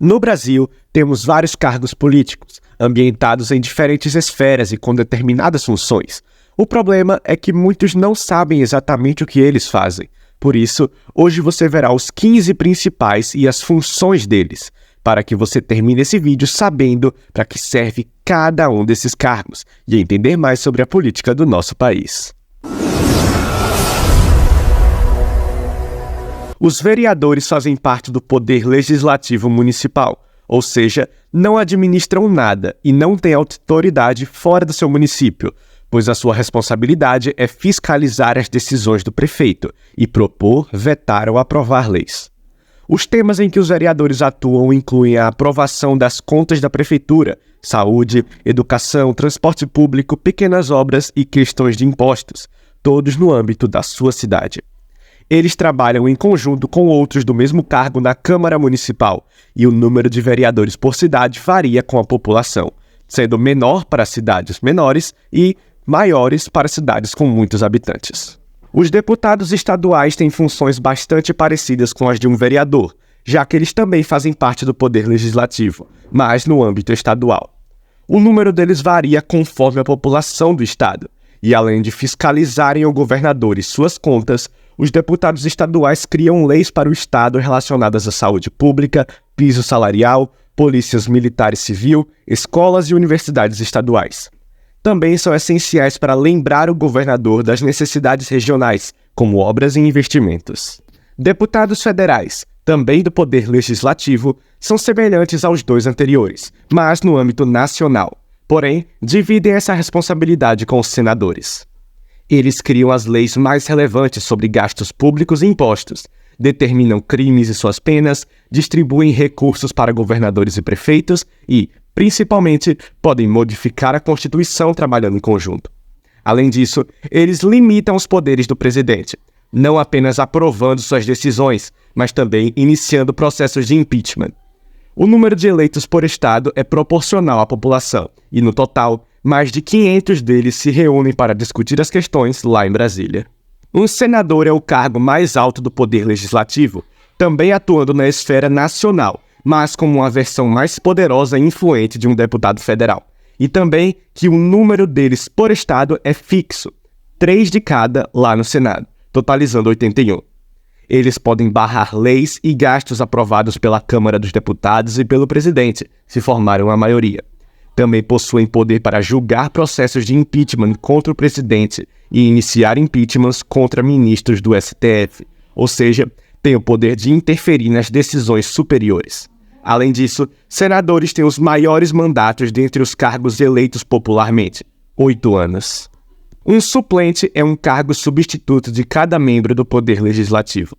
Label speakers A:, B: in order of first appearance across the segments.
A: No Brasil, temos vários cargos políticos, ambientados em diferentes esferas e com determinadas funções. O problema é que muitos não sabem exatamente o que eles fazem. Por isso, hoje você verá os 15 principais e as funções deles, para que você termine esse vídeo sabendo para que serve cada um desses cargos e entender mais sobre a política do nosso país. Os vereadores fazem parte do poder legislativo municipal, ou seja, não administram nada e não têm autoridade fora do seu município, pois a sua responsabilidade é fiscalizar as decisões do prefeito e propor, vetar ou aprovar leis. Os temas em que os vereadores atuam incluem a aprovação das contas da prefeitura, saúde, educação, transporte público, pequenas obras e questões de impostos, todos no âmbito da sua cidade. Eles trabalham em conjunto com outros do mesmo cargo na Câmara Municipal e o número de vereadores por cidade varia com a população, sendo menor para cidades menores e maiores para cidades com muitos habitantes. Os deputados estaduais têm funções bastante parecidas com as de um vereador, já que eles também fazem parte do poder legislativo, mas no âmbito estadual. O número deles varia conforme a população do estado, e além de fiscalizarem o governador e suas contas, os deputados estaduais criam leis para o estado relacionadas à saúde pública, piso salarial, polícias militar e civil, escolas e universidades estaduais. Também são essenciais para lembrar o governador das necessidades regionais, como obras e investimentos. Deputados federais, também do Poder Legislativo, são semelhantes aos dois anteriores, mas no âmbito nacional. Porém, dividem essa responsabilidade com os senadores. Eles criam as leis mais relevantes sobre gastos públicos e impostos, determinam crimes e suas penas, distribuem recursos para governadores e prefeitos e, principalmente, podem modificar a Constituição trabalhando em conjunto. Além disso, eles limitam os poderes do presidente, não apenas aprovando suas decisões, mas também iniciando processos de impeachment. O número de eleitos por estado é proporcional à população e, no total, mais de 500 deles se reúnem para discutir as questões lá em Brasília. Um senador é o cargo mais alto do poder legislativo, também atuando na esfera nacional, mas como uma versão mais poderosa e influente de um deputado federal. E também que o número deles por estado é fixo, 3 de cada lá no Senado, totalizando 81. Eles podem barrar leis e gastos aprovados pela Câmara dos Deputados e pelo presidente, se formarem uma maioria. Também possuem poder para julgar processos de impeachment contra o presidente e iniciar impeachments contra ministros do STF, ou seja, têm o poder de interferir nas decisões superiores. Além disso, senadores têm os maiores mandatos dentre os cargos eleitos popularmente, 8 anos. Um suplente é um cargo substituto de cada membro do Poder Legislativo.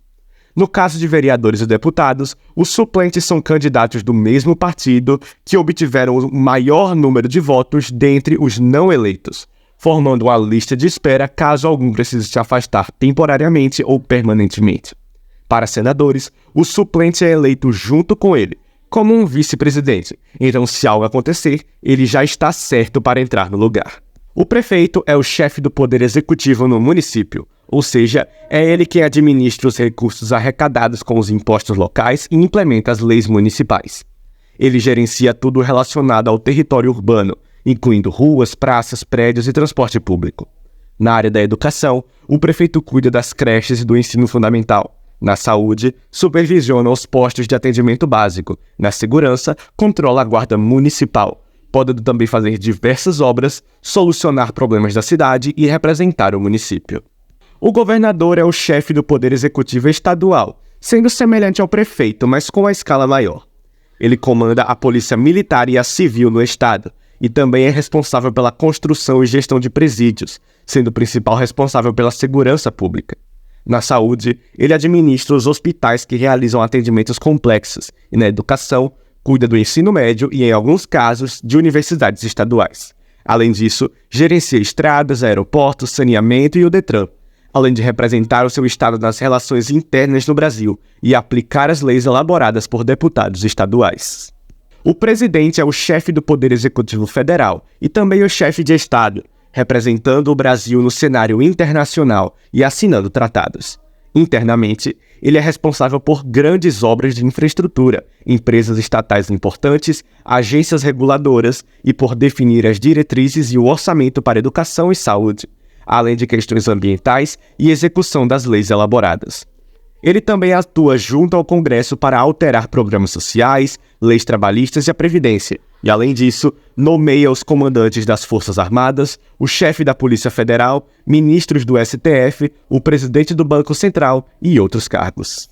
A: No caso de vereadores e deputados, os suplentes são candidatos do mesmo partido que obtiveram o maior número de votos dentre os não eleitos, formando uma lista de espera caso algum precise se afastar temporariamente ou permanentemente. Para senadores, o suplente é eleito junto com ele, como um vice-presidente, então se algo acontecer, ele já está certo para entrar no lugar. O prefeito é o chefe do poder executivo no município, ou seja, é ele quem administra os recursos arrecadados com os impostos locais e implementa as leis municipais. Ele gerencia tudo relacionado ao território urbano, incluindo ruas, praças, prédios e transporte público. Na área da educação, o prefeito cuida das creches e do ensino fundamental. Na saúde, supervisiona os postos de atendimento básico. Na segurança, controla a guarda municipal, podendo também fazer diversas obras, solucionar problemas da cidade e representar o município. O governador é o chefe do poder executivo estadual, sendo semelhante ao prefeito, mas com a escala maior. Ele comanda a polícia militar e a civil no estado, e também é responsável pela construção e gestão de presídios, sendo o principal responsável pela segurança pública. Na saúde, ele administra os hospitais que realizam atendimentos complexos, e na educação, cuida do ensino médio e, em alguns casos, de universidades estaduais. Além disso, gerencia estradas, aeroportos, saneamento e o Detran, além de representar o seu estado nas relações internas no Brasil e aplicar as leis elaboradas por deputados estaduais. O presidente é o chefe do Poder Executivo Federal e também o chefe de Estado, representando o Brasil no cenário internacional e assinando tratados. Internamente, ele é responsável por grandes obras de infraestrutura, empresas estatais importantes, agências reguladoras e por definir as diretrizes e o orçamento para educação e saúde, além de questões ambientais e execução das leis elaboradas. Ele também atua junto ao Congresso para alterar programas sociais, leis trabalhistas e a Previdência, e, além disso, nomeia os comandantes das Forças Armadas, o chefe da Polícia Federal, ministros do STF, o presidente do Banco Central e outros cargos.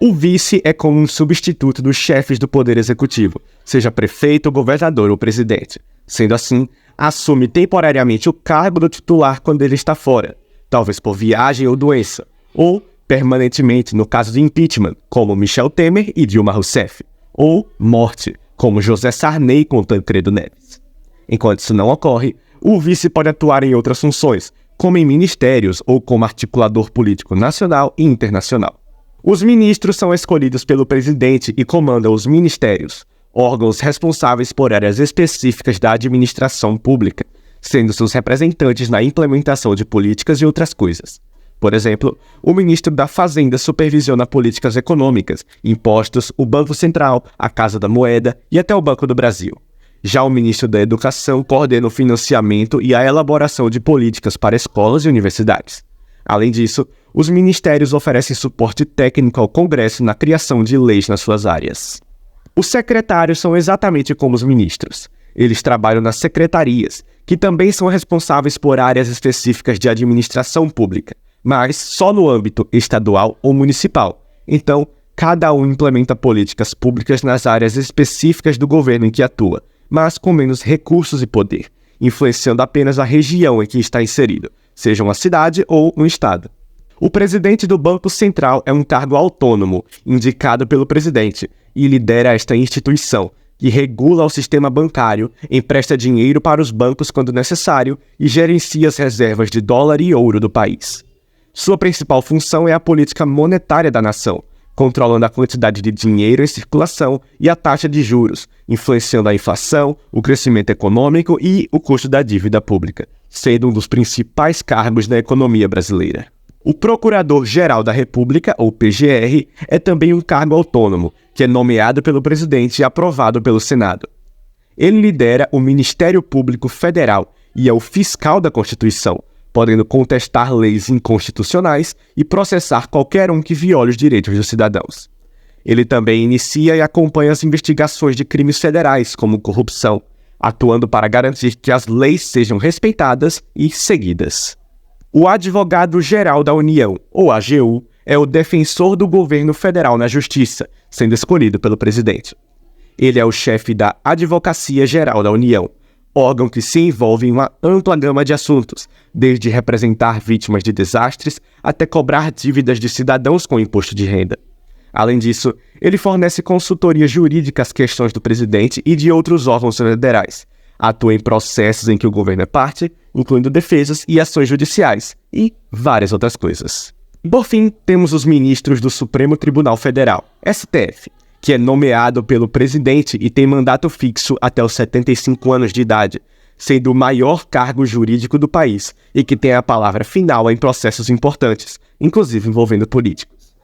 A: O vice é como um substituto dos chefes do Poder Executivo, seja prefeito, governador ou presidente. Sendo assim, assume temporariamente o cargo do titular quando ele está fora, talvez por viagem ou doença, ou permanentemente no caso de impeachment, como Michel Temer e Dilma Rousseff, ou morte, como José Sarney com Tancredo Neves. Enquanto isso não ocorre, o vice pode atuar em outras funções, como em ministérios ou como articulador político nacional e internacional. Os ministros são escolhidos pelo presidente e comandam os ministérios, órgãos responsáveis por áreas específicas da administração pública, sendo seus representantes na implementação de políticas e outras coisas. Por exemplo, o ministro da Fazenda supervisiona políticas econômicas, impostos, o Banco Central, a Casa da Moeda e até o Banco do Brasil. Já o ministro da Educação coordena o financiamento e a elaboração de políticas para escolas e universidades. Além disso, os ministérios oferecem suporte técnico ao Congresso na criação de leis nas suas áreas. Os secretários são exatamente como os ministros. Eles trabalham nas secretarias, que também são responsáveis por áreas específicas de administração pública, mas só no âmbito estadual ou municipal. Então, cada um implementa políticas públicas nas áreas específicas do governo em que atua, mas com menos recursos e poder, influenciando apenas a região em que está inserido, seja uma cidade ou um estado. O presidente do Banco Central é um cargo autônomo, indicado pelo presidente, e lidera esta instituição, que regula o sistema bancário, empresta dinheiro para os bancos quando necessário e gerencia as reservas de dólar e ouro do país. Sua principal função é a política monetária da nação, controlando a quantidade de dinheiro em circulação e a taxa de juros, influenciando a inflação, o crescimento econômico e o custo da dívida pública, sendo um dos principais cargos da economia brasileira. O Procurador-Geral da República, ou PGR, é também um cargo autônomo, que é nomeado pelo presidente e aprovado pelo Senado. Ele lidera o Ministério Público Federal e é o fiscal da Constituição, podendo contestar leis inconstitucionais e processar qualquer um que viole os direitos dos cidadãos. Ele também inicia e acompanha as investigações de crimes federais, como corrupção, atuando para garantir que as leis sejam respeitadas e seguidas. O Advogado-Geral da União, ou AGU, é o defensor do governo federal na Justiça, sendo escolhido pelo presidente. Ele é o chefe da Advocacia Geral da União, órgão que se envolve em uma ampla gama de assuntos, desde representar vítimas de desastres até cobrar dívidas de cidadãos com imposto de renda. Além disso, ele fornece consultoria jurídica às questões do presidente e de outros órgãos federais. Atua em processos em que o governo é parte, incluindo defesas e ações judiciais, e várias outras coisas. Por fim, temos os ministros do Supremo Tribunal Federal, STF, que é nomeado pelo presidente e tem mandato fixo até os 75 anos de idade, sendo o maior cargo jurídico do país e que tem a palavra final em processos importantes, inclusive envolvendo políticos.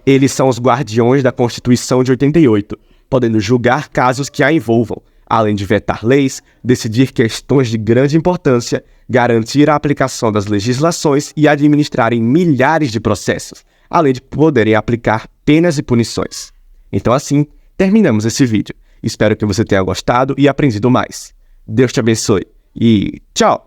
A: Eles são os guardiões da Constituição de 88, podendo julgar casos que a envolvam, além de vetar leis, decidir questões de grande importância, garantir a aplicação das legislações e administrarem milhares de processos, além de poderem aplicar penas e punições. Então assim, terminamos esse vídeo. Espero que você tenha gostado e aprendido mais. Deus te abençoe e tchau!